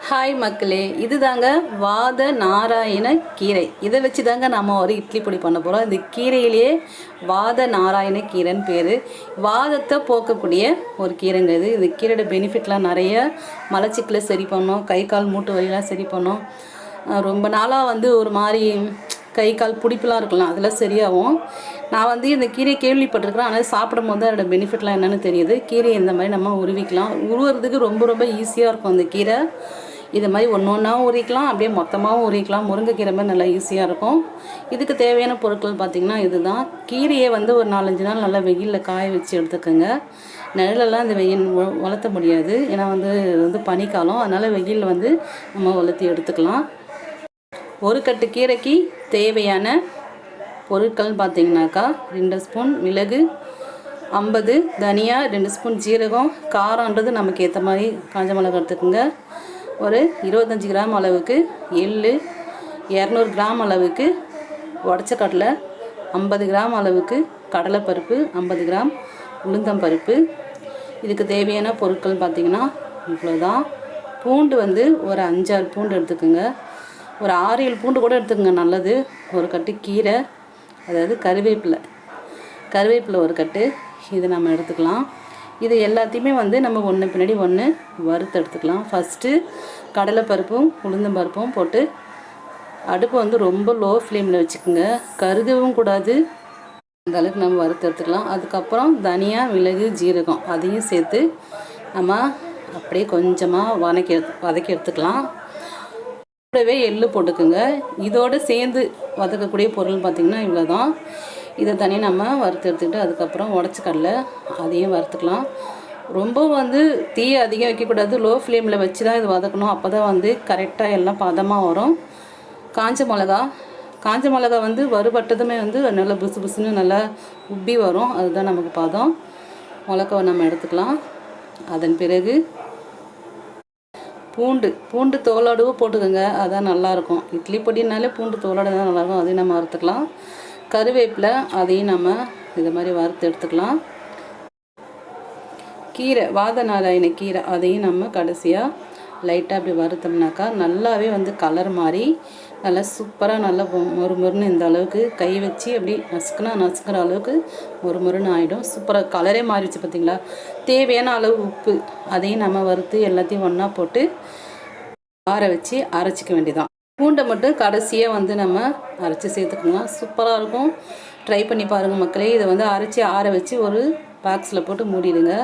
Hi மக்களே, இது தாங்க வாத நாராயண கீரை. இதை வச்சு தாங்க நம்ம ஒரு இட்லி பொடி பண்ண போகிறோம். இந்த கீரையிலேயே வாத நாராயண கீரைன்னு பேர். வாதத்தை போக்கக்கூடிய ஒரு கீரைங்க இது. இந்த கீரையோட பெனிஃபிட்லாம் நிறைய. மலச்சிக்கலை சரி பண்ணும், கை கால் மூட்டு வலிலாம் சரி பண்ணும். ரொம்ப நாளாக ஒரு மாதிரி கை கால் பிடிப்புலாம் இருக்கலாம், அதெல்லாம் சரியாகும். நான் இந்த கீரை கேள்விப்பட்டிருக்கிறேன், ஆனால் சாப்பிடும் போது அதோட பெனிஃபிட்லாம் என்னென்னு தெரியுது. கீரை இந்த மாதிரி நம்ம உருவிக்கலாம். உருவுறதுக்கு ரொம்ப ரொம்ப ஈஸியாக இருக்கும் அந்த கீரை. இது மாதிரி ஒன்று ஒன்றாவும் உரிக்கலாம், அப்படியே மொத்தமாகவும் உரிக்கலாம். முருங்கைக்கீரை மாதிரி நல்லா ஈஸியாக இருக்கும். இதுக்கு தேவையான பொருட்கள் பார்த்திங்கன்னா இதுதான். கீரையை ஒரு 4-5 நாள் நல்லா வெயிலில் காய வச்சு எடுத்துக்கோங்க. நிழலெல்லாம் இந்த வெயில் வளர்த்த முடியாது, ஏன்னா பனிக்காலம், அதனால் வெயிலில் நம்ம வளர்த்தி எடுத்துக்கலாம். ஒரு கட்டு கீரைக்கு தேவையான பொருட்கள் பார்த்திங்கனாக்கா 2 ஸ்பூன் மிளகு, 50 தனியா, 2 ஸ்பூன் ஜீரகம், காரம்ன்றது நமக்கு ஏற்ற மாதிரி காஞ்ச மிளகா எடுத்துக்கோங்க. ஒரு 25 கிராம் அளவுக்கு எள், 200 கிராம் அளவுக்கு உடச்ச கடலை, 50 கிராம் அளவுக்கு கடலைப்பருப்பு, 50 கிராம் உளுந்தம்பருப்பு. இதுக்கு தேவையான பொருட்கள் பார்த்திங்கன்னா இவ்வளோதான். பூண்டு ஒரு 5-6 பூண்டு எடுத்துக்கோங்க. ஒரு 6-7 பூண்டு கூட எடுத்துக்கோங்க, நல்லது. ஒரு கட்டு கீரை, அதாவது கருவேப்பிலை ஒரு கட்டு, இது நம்ம எடுத்துக்கலாம். இது எல்லாத்தையுமே நம்ம ஒன்று பின்னாடி ஒன்று வறுத்து எடுத்துக்கலாம். ஃபஸ்ட்டு கடலைப்பருப்பும் உளுந்தம்பருப்பும் போட்டு அடுப்பு ரொம்ப லோ ஃப்ளேமில் வச்சுக்கோங்க. கருகவும் கூடாது, அந்த அளவுக்கு நம்ம வறுத்து எடுத்துக்கலாம். அதுக்கப்புறம் தனியா, மிளகு, ஜீரகம் அதையும் சேர்த்து நம்ம அப்படியே கொஞ்சமாக வதக்கி எடுத்துக்கலாம். கூடவே எள்ளு போட்டுக்குங்க. இதோடு சேர்ந்து வதக்கக்கூடிய பொருள் பார்த்திங்கன்னா இவ்வளோ தான். இதை தனியாக நம்ம வறுத்து எடுத்துக்கிட்டு அதுக்கப்புறம் உடச்ச கடலை அதையும் வறுத்துக்கலாம். ரொம்ப தீயை அதிகம் வைக்கக்கூடாது, லோ ஃப்ளேமில் வச்சு தான் இது வதக்கணும். அப்போ தான் கரெக்டாக எல்லாம் பதமாக வரும். காஞ்ச மிளகா வறுபட்டதுமே நல்லா புசு புசுன்னு நல்லா உப்பி வரும், அதுதான் நமக்கு பதம். மிளகாவை நம்ம எடுத்துக்கலாம். அதன் பிறகு பூண்டு தோலோடவும் போட்டுக்கோங்க, அதான் நல்லாயிருக்கும். இட்லி பொடினாலே பூண்டு தோலோடு தான் நல்லாயிருக்கும், அதையும் நம்ம வறுத்துக்கலாம். கருவேப்பிலை அதையும் நம்ம இது மாதிரி வறுத்து எடுத்துக்கலாம். கீரை, வாத நாராயண கீரை, அதையும் நம்ம கடைசியாக லைட்டாக அப்படி வறுத்தோம்னாக்கா நல்லாவே கலர் மாதிரி நல்லா சூப்பராக நல்லா மொறுமொறுன்னு இந்த அளவுக்கு கை வச்சு அப்படி நசுக்கிற அளவுக்கு மொறுமொறுன்னு ஆகிடும். சூப்பராக கலரே மாறிடுச்சு பார்த்திங்களா. தேவையான அளவு உப்பு அதையும் நம்ம வறுத்து எல்லாத்தையும் ஒன்றா போட்டு ஆற வச்சு அரைச்சிக்க வேண்டியதான். பூண்டை மட்டும் கடைசியாக நம்ம அரைச்சி சேர்த்துக்கலாம், சூப்பராக இருக்கும். ட்ரை பண்ணி பாருங்கள் மக்களே. இதை அரைச்சி ஆற வச்சு ஒரு பாக்ஸில் போட்டு மூடிடுங்க.